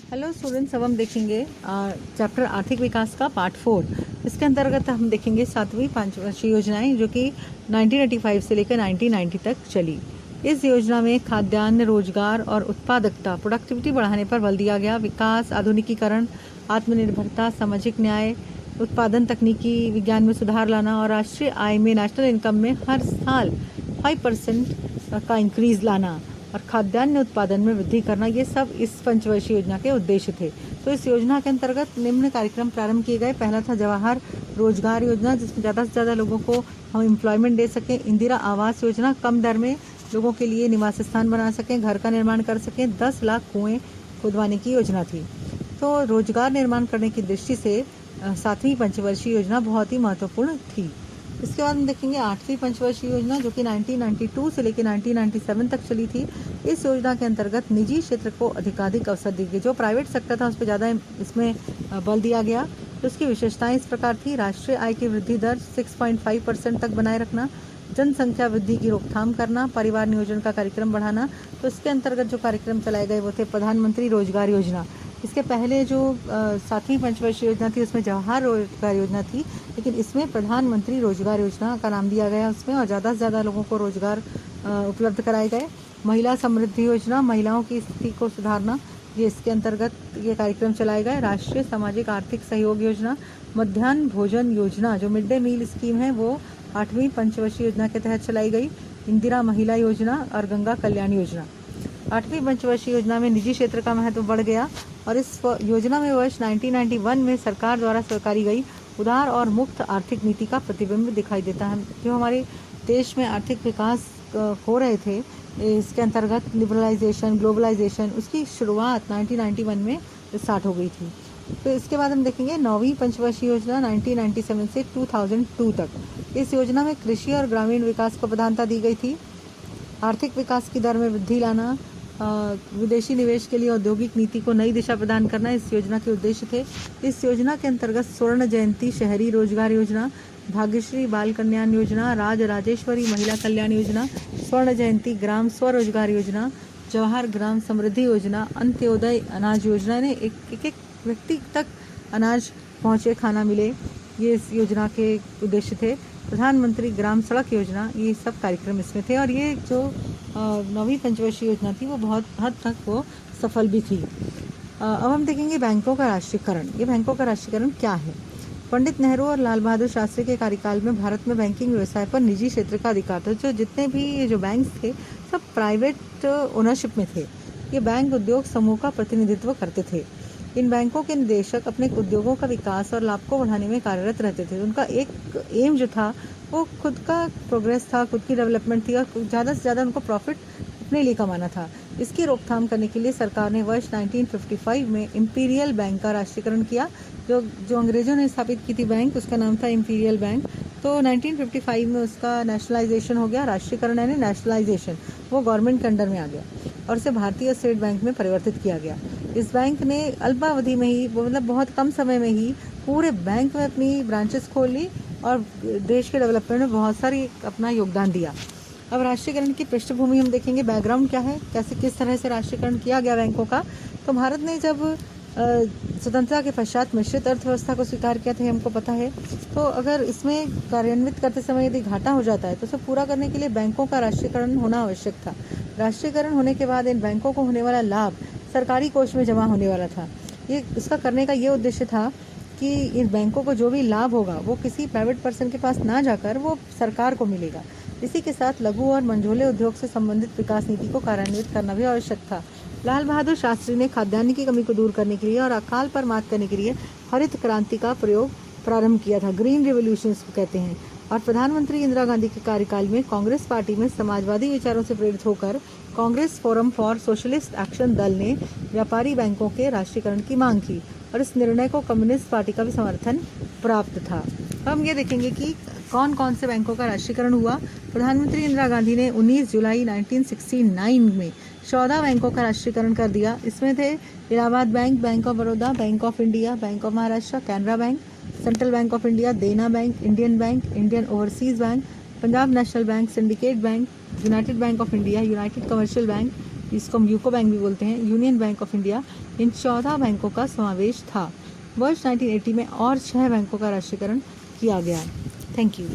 Hello students, अब हम देखेंगे चैप्टर आर्थिक विकास का पार्ट 4। इसके अंतर्गत हम देखेंगे 7वीं पंचवर्षीय योजनाएं जो कि 1985 से लेकर 1990 तक चली। इस योजना में खाद्यान्न, रोजगार और उत्पादकता प्रोडक्टिविटी बढ़ाने पर बल दिया गया। विकास, आधुनिकीकरण, आत्मनिर्भरता, सामाजिक न्याय, उत्पादन, तकनीकी विज्ञान में सुधार लाना और राष्ट्रीय आय में, नेशनल इनकम में हर साल 5% का इंक्रीज लाना और खाद्यान्न उत्पादन में वृद्धि करना, ये सब इस पंचवर्षीय योजना के उद्देश्य थे। तो इस योजना के अंतर्गत निम्न कार्यक्रम प्रारंभ किए गए। पहला था जवाहर रोजगार योजना, जिसमें ज़्यादा से ज़्यादा लोगों को हम एम्प्लॉयमेंट दे सकें। इंदिरा आवास योजना, कम दर में लोगों के लिए निवास स्थान बना सकें, घर का निर्माण कर सकें। 10 लाख कुएँ खुदवाने की योजना थी। तो रोजगार निर्माण करने की दृष्टि से 7वीं पंचवर्षीय योजना बहुत ही महत्वपूर्ण थी। इसके बाद हम देखेंगे 8वीं पंचवर्षीय योजना जो कि 1992 से लेकर 1997 तक चली थी। इस योजना के अंतर्गत निजी क्षेत्र को अधिकाधिक अवसर दिए गए। जो प्राइवेट सेक्टर था उस पर ज़्यादा इसमें बल दिया गया। तो उसकी विशेषताएं इस प्रकार थी: राष्ट्रीय आय की वृद्धि दर 6.5% तक बनाए रखना, जनसंख्या वृद्धि की रोकथाम करना, परिवार नियोजन का कार्यक्रम बढ़ाना। तो इसके अंतर्गत जो कार्यक्रम चलाए गए वो थे प्रधानमंत्री रोजगार योजना। इसके पहले जो 7वीं पंचवर्षीय योजना थी उसमें जवाहर रोजगार योजना थी, लेकिन इसमें प्रधानमंत्री रोजगार योजना का नाम दिया गया उसमें, और ज़्यादा से ज़्यादा लोगों को रोजगार उपलब्ध कराए गए। महिला समृद्धि योजना, महिलाओं की स्थिति को सुधारना, ये इसके अंतर्गत ये कार्यक्रम चलाए गए। राष्ट्रीय सामाजिक आर्थिक सहयोग योजना, मध्याह्न भोजन योजना जो मिड डे मील स्कीम है वो 8वीं पंचवर्षीय योजना के तहत चलाई गई। इंदिरा महिला योजना और गंगा कल्याण योजना। 8वीं पंचवर्षीय योजना में निजी क्षेत्र का महत्व बढ़ गया और इस योजना में वर्ष 1991 में सरकार द्वारा स्वीकारी गई उदार और मुक्त आर्थिक नीति का प्रतिबिंब दिखाई देता है। जो हमारे देश में आर्थिक विकास हो रहे थे, इसके अंतर्गत लिबरलाइजेशन, ग्लोबलाइजेशन, उसकी शुरुआत 1991 में स्टार्ट हो गई थी। तो इसके बाद हम देखेंगे 9वीं पंचवर्षीय योजना 1997 से 2002 तक। इस योजना में कृषि और ग्रामीण विकास को प्रधानता दी गई थी। आर्थिक विकास की दर में वृद्धि लाना, विदेशी निवेश के लिए औद्योगिक नीति को नई दिशा प्रदान करना इस योजना के उद्देश्य थे। इस योजना के अंतर्गत स्वर्ण जयंती शहरी रोजगार योजना, भाग्यश्री बाल कल्याण योजना, राज राजेश्वरी महिला कल्याण योजना, स्वर्ण जयंती ग्राम स्वरोजगार योजना, जवाहर ग्राम समृद्धि योजना, अंत्योदय अनाज योजना ने एक व्यक्ति तक अनाज पहुँचे, खाना मिले, ये इस योजना के उद्देश्य थे। प्रधानमंत्री ग्राम सड़क योजना, ये सब कार्यक्रम इसमें थे। और ये जो 9वीं पंचवर्षीय योजना थी वो बहुत हद तक वो सफल भी थी। अब हम देखेंगे बैंकों का राष्ट्रीयकरण। ये बैंकों का राष्ट्रीयकरण क्या है? पंडित नेहरू और लाल बहादुर शास्त्री के कार्यकाल में भारत में बैंकिंग व्यवसाय पर निजी क्षेत्र का अधिकार था। जो जितने भी जो बैंक थे सब प्राइवेट ओनरशिप में थे। ये बैंक उद्योग समूह का प्रतिनिधित्व करते थे। इन बैंकों के निदेशक अपने उद्योगों का विकास और लाभ को बढ़ाने में कार्यरत रहते थे। उनका एक एम जो था वो खुद का प्रोग्रेस था, खुद की डेवलपमेंट थी और ज़्यादा से ज़्यादा उनको प्रॉफिट अपने लिए कमाना था। इसकी रोकथाम करने के लिए सरकार ने वर्ष 1955 में इंपीरियल बैंक का राष्ट्रीयकरण किया। जो अंग्रेजों ने स्थापित की थी बैंक, उसका नाम था इंपीरियल बैंक। तो 1955 में उसका नेशनलाइजेशन हो गया। राष्ट्रीयकरण यानी नेशनलाइजेशन, वो गवर्नमेंट के अंडर में आ गया और उसे भारतीय स्टेट बैंक में परिवर्तित किया गया। इस बैंक ने अल्पावधि में ही, मतलब बहुत कम समय में ही पूरे बैंक में अपनी ब्रांचेस खोल ली और देश के डेवलपमेंट में बहुत सारी अपना योगदान दिया। अब राष्ट्रीयकरण की पृष्ठभूमि हम देखेंगे, बैकग्राउंड क्या है, कैसे किस तरह से राष्ट्रीयकरण किया गया बैंकों का। तो भारत ने जब स्वतंत्रता के पश्चात मिश्रित अर्थव्यवस्था को स्वीकार किया था, हमको पता है। तो अगर इसमें कार्यान्वित करते समय यदि घाटा हो जाता है तो उसे पूरा करने के लिए बैंकों का राष्ट्रीयकरण होना आवश्यक था। राष्ट्रीयकरण होने के बाद इन बैंकों को होने वाला लाभ सरकारी कोष में जमा होने वाला था। ये इसका करने का ये उद्देश्य था कि इन बैंकों को जो भी लाभ होगा वो किसी प्राइवेट पर्सन के पास ना जाकर वो सरकार को मिलेगा। इसी के साथ लघु और मंझोले उद्योग से संबंधित विकास नीति को कार्यान्वित करना भी आवश्यक था। लाल बहादुर शास्त्री ने खाद्यान्न की कमी को दूर करने के लिए और अकाल पर मात करने के लिए हरित क्रांति का प्रयोग प्रारंभ किया था, ग्रीन रिवोल्यूशन इसको कहते हैं। और प्रधानमंत्री इंदिरा गांधी के कार्यकाल में कांग्रेस पार्टी में समाजवादी विचारों से प्रेरित होकर Congress forum for socialist action दल ने व्यापारी बैंकों के राष्ट्रीयकरण की मांग की और इस निर्णय को कम्युनिस्ट पार्टी का भी समर्थन प्राप्त था। हम ये देखेंगे कि कौन कौन से बैंकों का राष्ट्रीयकरण हुआ। प्रधानमंत्री इंदिरा गांधी ने 19 जुलाई 1969 में 14 बैंकों का राष्ट्रीयकरण कर दिया। इसमें थे Allahabad bank, bank of Baroda, bank of India, bank of Maharashtra, Canara bank, central bank of India, Dena bank, Indian overseas bank, Punjab national bank, syndicate bank, united bank of India, united commercial bank, जिसको हम यूको बैंक भी बोलते हैं, यूनियन बैंक ऑफ इंडिया, इन 14 बैंकों का समावेश था। वर्ष 1980 में और 6 बैंकों का राष्ट्रीयकरण किया गया। Thank you.